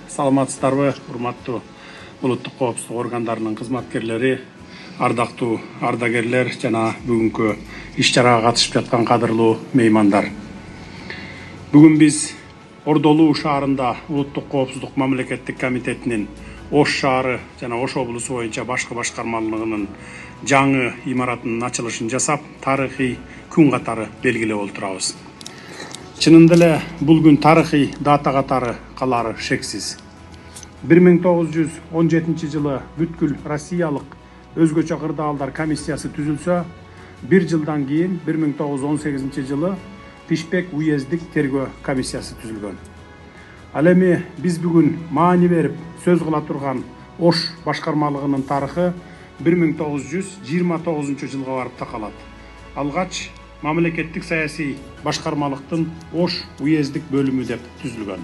Саламатсыздарбы, урматтуу улуттук коопсуздук органдарынын кызматкерлери, ардактуу ардагерлер жана бүгүнкү иш-чарага катышып жаткан кадырлуу меймандар. Бүгүн биз Ордолуу шаарында улуттук коопсуздук мамлекеттик комитетинин Ош шаары жана Ош облусу боюнча башкы башкармалыгынын жаңы имаратынын ачылышын жасап, тарыхый күн катары белгилеп отурабыз. Чынында эле бул күн тарыхый дата катары калары шексиз. 1917 жылы бүткүл Россиялык өзгөчө кырдаалдар комиссиясы түзүлсө, бир жылдан кийин 1918 жылы Пишпек уездик тергөө комиссиясы түзүлгөн. Ал эми биз бүгүн маани берип сөз кыла турган Ош башкармалыгынын тарыхы 1929 жылга барып такалат. Алгач мамлекеттик саясий башкармалыктын Ош уездик бөлүмү деп түзүлгөн.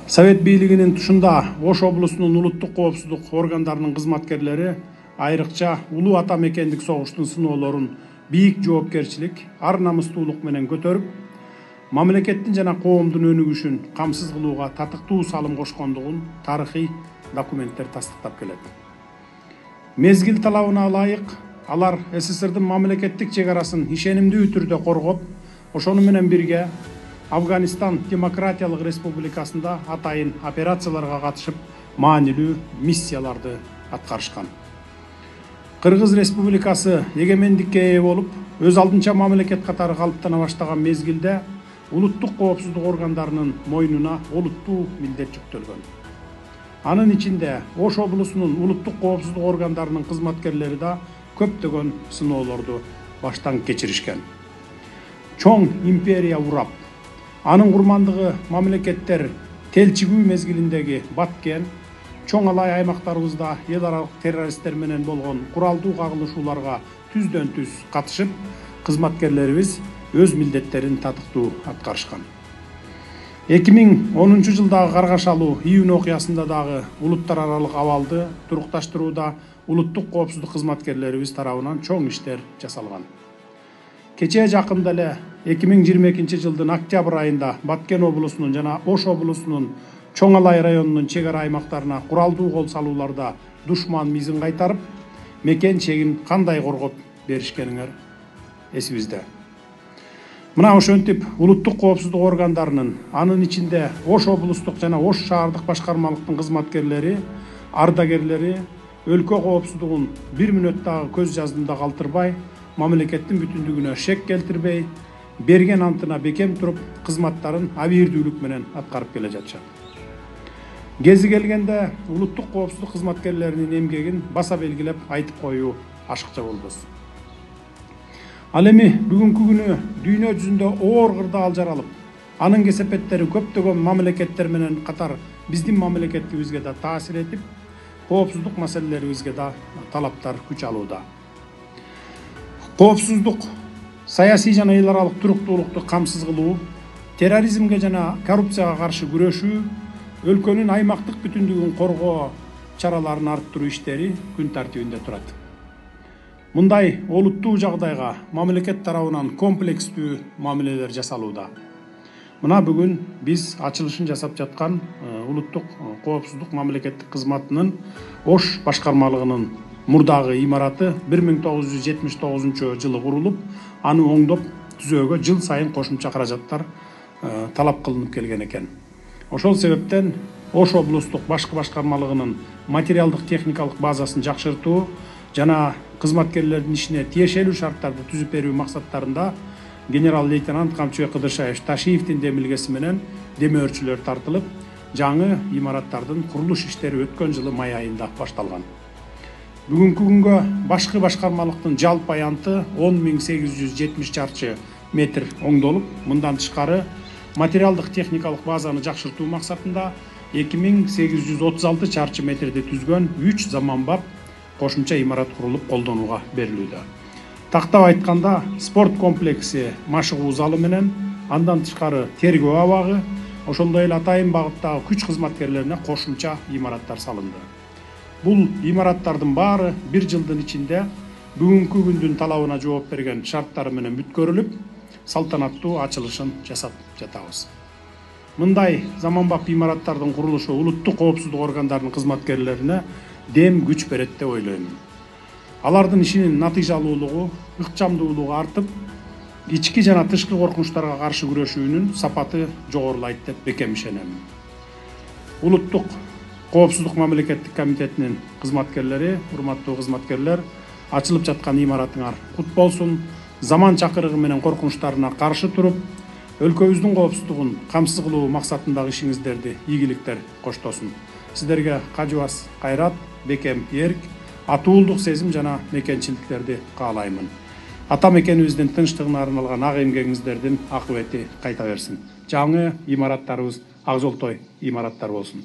Совет бийлигинин тушунда Ош облусунун улуттук коопсуздук органдарынын кызматкерлери айрыкча улуу ата мекендик согуштун сыноолорун бийик жоопкерчилик, ар намыстуулук менен көтөрүп, мамлекеттин жана коомдун өнүгүшүн камсыз кылууга татыктуу салым кошкондугун тарыхый документтер тастыктап келет. Мезгил талабына ылайык алар СССРдын мамлекеттик чек арасын ишенимдүү түрдө коргоп, ошону менен бирге Афганистан Демократиялык Республикасында атайын операцияларга катышып, маанилүү миссияларды аткарышкан. Кыргыз Республикасы эгемендикке ээ болуп, өз алдынча мамлекет катары калыптана баштаган мезгилде улуттук коопсуздук органдарынын мойнуна олуттуу милдет жүктөлгөн. Анын ичинде Ош облусунун улуттук коопсуздук органдарынын кызматкерлери да көптөгөн сыноолорду баштан кечиришкен. Чоң империя урап, анын курмандыгы мамлекеттер телчигүү мезгилиндеги Баткен, чоң алай аймактарыбызда эл аралык террористтер менен болгон куралдуу кагылышууларга түздөн түз катышып, кызматкерлерибиз өз милдеттерин татыктуу аткарышкан. 2010 жылдагы каргашалуу июнь окуясында дагы улуттар аралык абалды турукташтырууда улуттук коопсуздук кызматкерлерибиз тарабынан чоң иштер жасалган. Кечээ жакында эле 2022 жылдын октябрь айында Баткен облусунун жана Ош облусунун Чоң Алай районунун чек ара аймактарына куралдуу кол салууларда душман мизин кайтарып, мекен чегин кандай коргоп беришкениңер эсибизде. Мына ошентип улуттук коопсуздук органдарынын, анын ичинде Ош облустук жана Ош шаардык башкармалыктын кызматкерлери, ардагерлери өлкө коопсуздугун бир мүнөт дагы көз жаздымда калтырбай, мамлекеттин бүтүндүгүнө шек келтирбей, берген антына бекем туруп, кызматтарын абийирдүүлүк менен аткарып келе жатышат. Гези келгенде улуттук коопсуздук кызматкерлеринин эмгегин баса белгилеп айтып коюу ашыкча болбос. Ал эми бүгүнкү күнү дүйнө жүзүндө оор кырдаал жаралып, анын кесепеттери көптөгөн мамлекеттер менен катар биздин мамлекетибизге да таасир этип, коопсуздук маселелерибизге да талаптар күч алууда. Коопсуздук, саясий жана эл аралык туруктуулукту камсыз кылуу, терроризмге жана коррупцияга каршы күрөшүү, өлкөнүн аймактык бүтүндүгүн коргоо чараларын арттыруу иштери күн тартибинде турат. Мындай олуттуу жагдайга мамлекет тарабынан комплекстүү мамилелер жасалууда. Мына бүгүн биз ачылышын жасап жаткан улуттук коопсуздук мамлекеттик кызматынын Ош башкармалыгынын мурдагы имараты 1979 жылы курулуп, аны оңдоп түзөөгө жыл сайын кошумча каражаттар талап кылынып келген экен. Ошол себептен Ош облустук башкы башкармалыгынын материалдык техникалык базасын жакшыртуу жана кызматкерлердин ишине тиешелүү шарттарды түзүп берүү максаттарында генерал-лейтенант Камчыбек Кыдыршаев Ташиевдин демилгеси менен демөөрчүлөр тартылып, жаңы имараттардын курулуш иштери өткөн жылы май айында башталган. Бүгүнкү күнгө башкы башкармалыктын жалпы аянты 10.870 чарчы метр оңдолуп, мындан тышкары материалдык техникалык базаны жакшыртуу максатында 2836 чарчы метрди түзгөн 3 заманбап кошумча имарат курулуп колдонууга берилүүдө. Тактап айтканда, спорт комплекси машыгуу залы менен, андан тышкары тергөө абагы, ошондой эле атайын багыттагы күч кызматкерлерине кошумча имараттар салынды. Бул имараттардын баары бир жылдын ичинде бүгүнкү күндүн талабына жооп берген шарттары менен бүткөрүлүп, салтанаттуу ачылышын жасап жатабыз. мындай заманбап имараттардын курулушу улуттук коопсуздук органдарынын кызматкерлерине дем күч берет деп ойлойм. Алардын ишинин натыйжалуулугу, ыкчамдуулугу артып, ички жана тышкы коркунучтарга каршы күрөшүүнүн сапаты жогорулайт деп бекем ишенем. Улуттук коопсуздук мамлекеттик комитетинин кызматкерлери, урматтуу кызматкерлер, ачылып жаткан имаратыңар кут болсун. Заман чакырыгы менен коркунучтарына каршы туруп, өлкөбүздүн коопсуздугун камсыз кылуу максатындагы ишиңиздерди ийгиликтер коштосун. Сиздерге кажыбас кайрат, бекем эрк, атуулдук сезим жана мекенчиликтерди каалаймын. Ата мекенибиздин тынчтыгына арналган ак эмгегиңиздердин акыбети кайта берсин. Жаңы имараттарыбыз ак жолтой имараттар болсун.